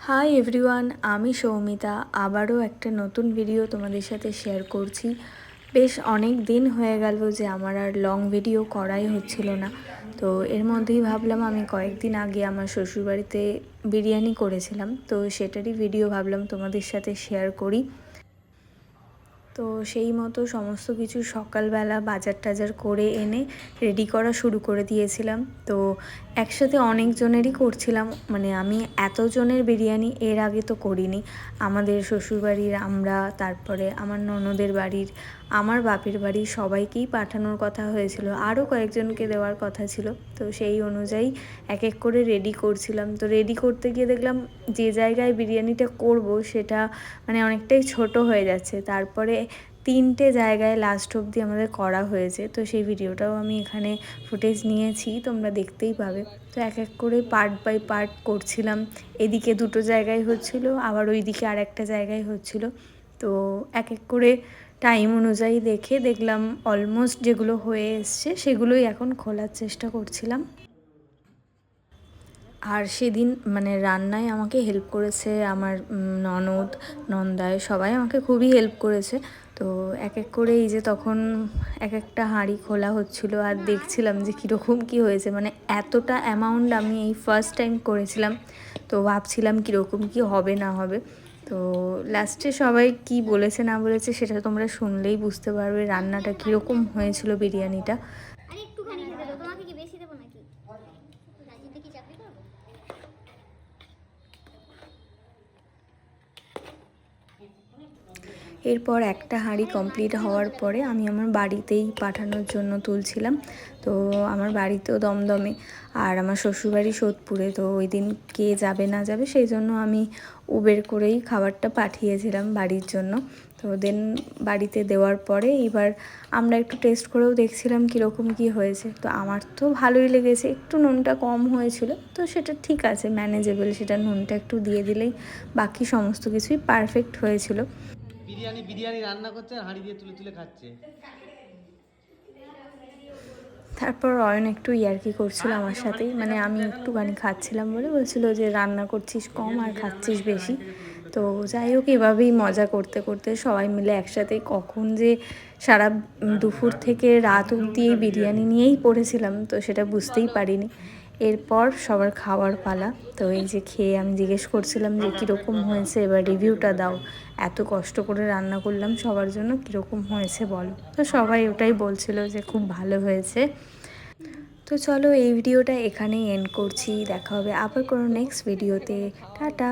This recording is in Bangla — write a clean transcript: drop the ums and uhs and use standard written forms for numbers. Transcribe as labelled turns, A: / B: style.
A: হাই এভরিওয়ান, আমি সৌমিতা আবারও একটা নতুন ভিডিও তোমাদের সাথে শেয়ার করছি। বেশ অনেক দিন হয়ে গেল যে আমার আর লং ভিডিও করাই হচ্ছিল না। তো এর মধ্যেই ভাবলাম আমি কয়েকদিন আগে আমার শ্বশুরবাড়িতে বিরিয়ানি করেছিলাম, তো সেটারই ভিডিও ভাবলাম তোমাদের সাথে শেয়ার করি। তো সেই মতো সমস্ত কিছু সকালবেলা বাজার টাজার করে এনে রেডি করা শুরু করে দিয়েছিলাম। তো একসাথে অনেকজনেরই করছিলাম, মানে আমি এতজনের বিরিয়ানি এর আগে তো করিনি। আমাদের শ্বশুরবাড়ির আমরা, তারপরে আমার ননদের বাড়ির, আমার বাপের বাড়ির সবাইকেই পাঠানোর কথা হয়েছিল, আরও কয়েকজনকে দেওয়ার কথা ছিল। তো সেই অনুযায়ী এক এক করে রেডি করছিলাম। তো রেডি করতে গিয়ে দেখলাম যে জায়গায় বিরিয়ানিটা করব সেটা মানে অনেকটাই ছোট হয়ে যাচ্ছে। তারপরে 3টে জায়গায় লাস্ট অবধি আমাদের করা হয়েছে। তো সেই ভিডিওটাও আমি এখানে ফুটেজ নিয়েছি, তোমরা দেখতেই পাবে। তো এক এক করে পার্ট বাই পার্ট করছিলাম। এদিকে 2টো জায়গায় হচ্ছিল, আবার ওইদিকে আর একটা জায়গায় হচ্ছিল। তো এক এক করে টাইম অনুযায়ী দেখলাম অলমোস্ট যেগুলো হয়ে এসছে সেগুলোই এখন খোলার চেষ্টা করছিলাম। আর সেদিন মানে রান্নায় আমাকে হেল্প করেছে আমার ননদ, নন্দায়, সবাই আমাকে খুবই হেল্প করেছে। তো এক এক করে এই যে তখন এক একটা হাঁড়ি খোলা হচ্ছিল আর দেখছিলাম যে কীরকম কী হয়েছে। মানে এতটা অ্যামাউন্ট আমি এই ফার্স্ট টাইম করেছিলাম, তো ভাবছিলাম কীরকম কী হবে না হবে। তো লাস্টে সবাই কি বলেছে না বলেছে সেটা তোমরা শুনলেই বুঝতে পারবে রান্নাটা কীরকম হয়েছিল বিরিয়ানিটা। এরপর একটা হাঁড়ি কমপ্লিট হওয়ার পরে আমি আমার বাড়িতেই পাঠানোর জন্য তুলছিলাম। তো আমার বাড়িতেও দমদমে আর আমার শ্বশুরবাড়ি সোদপুরে। তো ওই দিন কে যাবে না যাবে সেই জন্য আমি উবের করেই খাবারটা পাঠিয়েছিলাম বাড়ির জন্য। তো দেন বাড়িতে দেওয়ার পরে এবার আমরা একটু টেস্ট করেও দেখছিলাম কীরকম কী হয়েছে। তো আমার তো ভালোই লেগেছে, একটু নুনটা কম হয়েছিল, তো সেটা ঠিক আছে, ম্যানেজেবল, সেটা নুনটা একটু দিয়ে দিলেই বাকি সমস্ত কিছুই পারফেক্ট হয়েছিল।
B: বিরিয়ানি রান্না করছে আর হাঁড়ি দিয়ে তুলে তুলে খাচ্ছে।
A: তারপর অয়ন একটু ইয়ার্কি করছিল আমার সাথেই, মানে আমি একটুখানি খাচ্ছিলাম বলে বলছিল যে রান্না করছিস কম আর খাচ্ছিস বেশি। তো যাই হোক, এভাবেই মজা করতে করতে সবাই মিলে একসাথে কখন যে সারা দুপুর থেকে রাত অবধি এই বিরিয়ানি নিয়েই পড়েছিলাম, তো সেটা বুঝতেই পারিনি। এরপর সবার খাওয়ার পালা। তো এই যে খেয়ে আমি জিজ্ঞেস করছিলাম যে কীরকম হয়েছে, এবার রিভিউটা দাও, এত কষ্ট করে রান্না করলাম সবার জন্য, কীরকম হয়েছে বলো। তো সবাই ওটাই বলছিল যে খুব ভালো হয়েছে। তো চলো এই ভিডিওটা এখানেই এন্ড করছি, দেখা হবে আবার কোনো নেক্সট ভিডিওতে। টাটা।